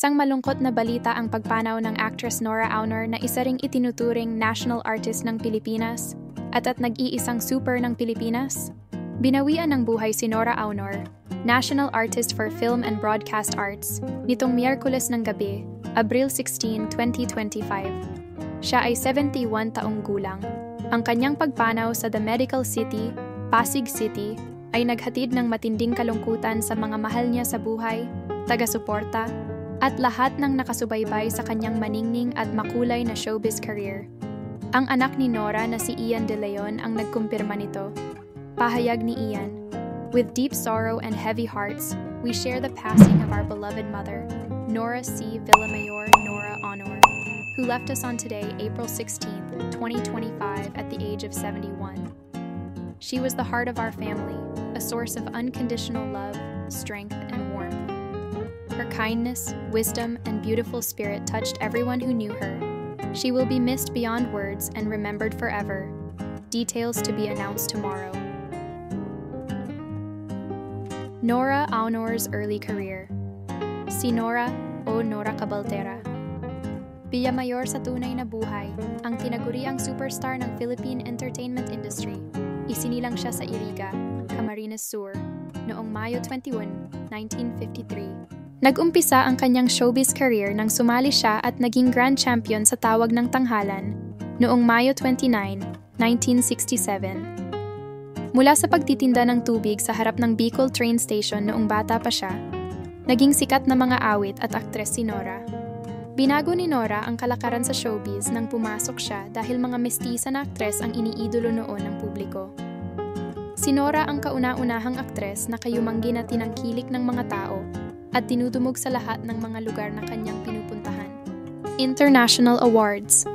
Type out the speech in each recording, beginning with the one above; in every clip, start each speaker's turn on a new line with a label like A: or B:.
A: Isang malungkot na balita ang pagpanaw ng actress Nora Aunor na isa ring itinuturing national artist ng Pilipinas at nag-iisang super ng Pilipinas. Binawian ng buhay si Nora Aunor, National Artist for Film and Broadcast Arts, nitong Miyerkules ng gabi, Abril 16, 2025. Siya ay 71 taong gulang. Ang kanyang pagpanaw sa The Medical City, Pasig City, ay naghatid ng matinding kalungkutan sa mga mahal niya sa buhay, taga-suporta, at lahat ng nakasubaybay sa kanyang maningning at makulay na showbiz career. Ang anak ni Nora na si Ian De Leon ang nagkumpirma nito. Pahayag ni Ian, "With deep sorrow and heavy hearts, we share the passing of our beloved mother, Nora C. Villamayor Nora Aunor, who left us on today, April 16, 2025, at the age of 71. She was the heart of our family, a source of unconditional love, strength, and warmth. Her kindness, wisdom, and beautiful spirit touched everyone who knew her. She will be missed beyond words and remembered forever. Details to be announced tomorrow." Nora Aunor's early career. Si Nora o Nora Cabaltera. Villamayor sa tunay na buhay, ang tinaguriang superstar ng Philippine entertainment industry. Isinilang siya sa Iriga, Camarines Sur, noong Mayo 21, 1953. Nag-umpisa ang kanyang showbiz career nang sumali siya at naging grand champion sa Tawag ng Tanghalan noong Mayo 29, 1967. Mula sa pagtitinda ng tubig sa harap ng Bicol train station noong bata pa siya, naging sikat na mga awit at aktres si Nora. Binago ni Nora ang kalakaran sa showbiz nang pumasok siya dahil mga mestiza na aktres ang iniidolo noon ng publiko. Si Nora ang kauna-unahang aktres na kayumanggi na tinangkilik ng mga tao at dinudumog sa lahat ng mga lugar na kanyang pinupuntahan. International Awards.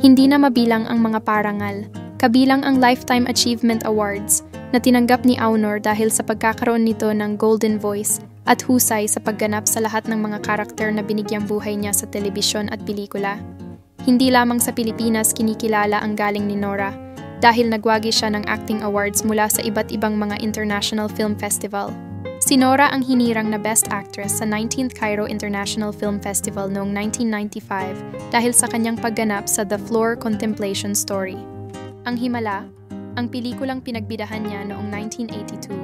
A: Hindi na mabilang ang mga parangal, kabilang ang Lifetime Achievement Awards na tinanggap ni Aunor dahil sa pagkakaroon nito ng Golden Voice at husay sa pagganap sa lahat ng mga karakter na binigyang buhay niya sa telebisyon at pelikula. Hindi lamang sa Pilipinas kinikilala ang galing ni Nora dahil nagwagi siya ng acting awards mula sa iba't ibang mga international film festival. Si Nora ang hinirang na Best Actress sa 19th Cairo International Film Festival noong 1995 dahil sa kanyang pagganap sa The Floor Contemplation Story. Ang Himala, ang pelikulang pinagbidahan niya noong 1982,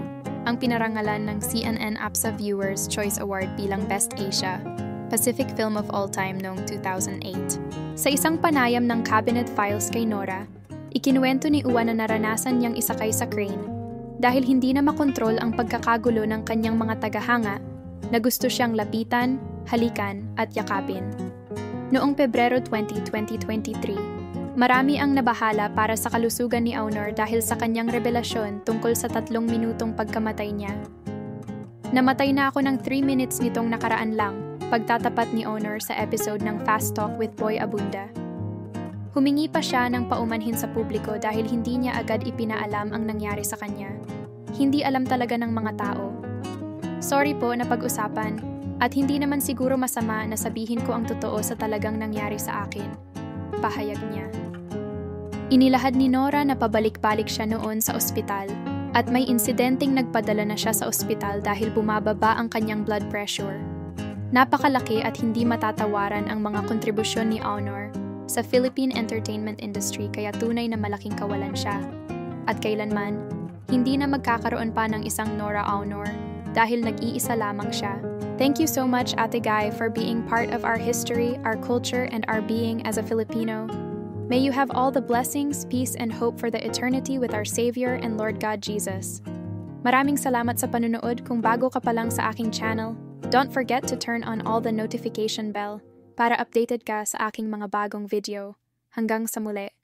A: ang pinarangalan ng CNN APSA Viewers' Choice Award bilang Best Asia Pacific Film of All Time noong 2008. Sa isang panayam ng Cabinet Files kay Nora, ikinuwento ni Uwan na naranasan niyang isakay sa crane dahil hindi na makontrol ang pagkakagulo ng kanyang mga tagahanga na gusto siyang lapitan, halikan at yakapin. Noong Pebrero 20, 2023, marami ang nabahala para sa kalusugan ni Aunor dahil sa kanyang revelasyon tungkol sa 3 minutong pagkamatay niya. "Namatay na ako ng 3 minutes nitong nakaraan lang," pagtatapat ni Aunor sa episode ng Fast Talk with Boy Abunda. Humingi pa siya ng paumanhin sa publiko dahil hindi niya agad ipinaalam ang nangyari sa kanya. Hindi alam talaga ng mga tao. "Sorry po na pag-usapan, at hindi naman siguro masama na sabihin ko ang totoo sa talagang nangyari sa akin," pahayag niya. Inilahad ni Nora na pabalik-balik siya noon sa ospital at may insidenteng nagpadala na siya sa ospital dahil bumababa ang kanyang blood pressure. Napakalaki at hindi matatawaran ang mga kontribusyon ni Aunor sa Philippine entertainment industry kaya tunay na malaking kawalan siya. At kailanman, hindi na magkakaroon pa ng isang Nora Aunor dahil nag-iisa lamang siya. Thank you so much, Ate Guy, for being part of our history, our culture, and our being as a Filipino. May you have all the blessings, peace, and hope for the eternity with our Savior and Lord God Jesus. Maraming salamat sa panunood. Kung bago ka pa lang sa aking channel, don't forget to turn on all the notification bell para updated ka sa aking mga bagong video. Hanggang sa muli.